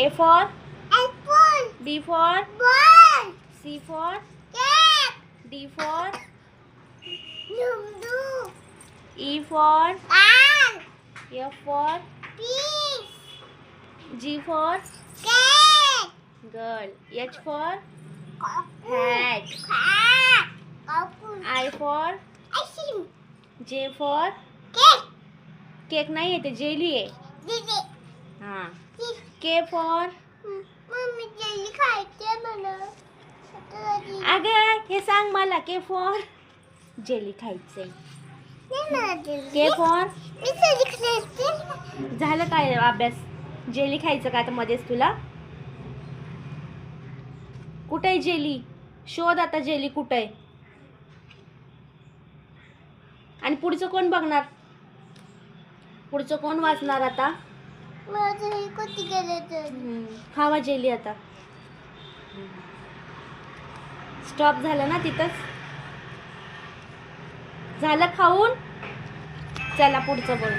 A for apple. B for Ball. C for Cat. D for Numdu. E for Ball. F for Fish. G for Cat. girl, H for Cockroach. hat, Cat. Cockroach. I for Ice cream. J for Cake. Cake नाही आहे ते jelly आहे. Didi. हां. K for mummy jelly खायची मला. अगं हे सांग मला. K for जेली खायचंय. K for मी जेली खायची. झालं काय अभ्यास? जेली खायचं का आता मध्येच तुला? कुठे आहे जेली? शोध आता जेली कुठे आहे. आणि पुढचं कोण बघणार? पुढचं कोण वाचणार आता? माझं कोणती गरज. खावा जेली आता. स्टॉप झालं ना तिथंच. झालं खाऊन. चला पुढचं बोल.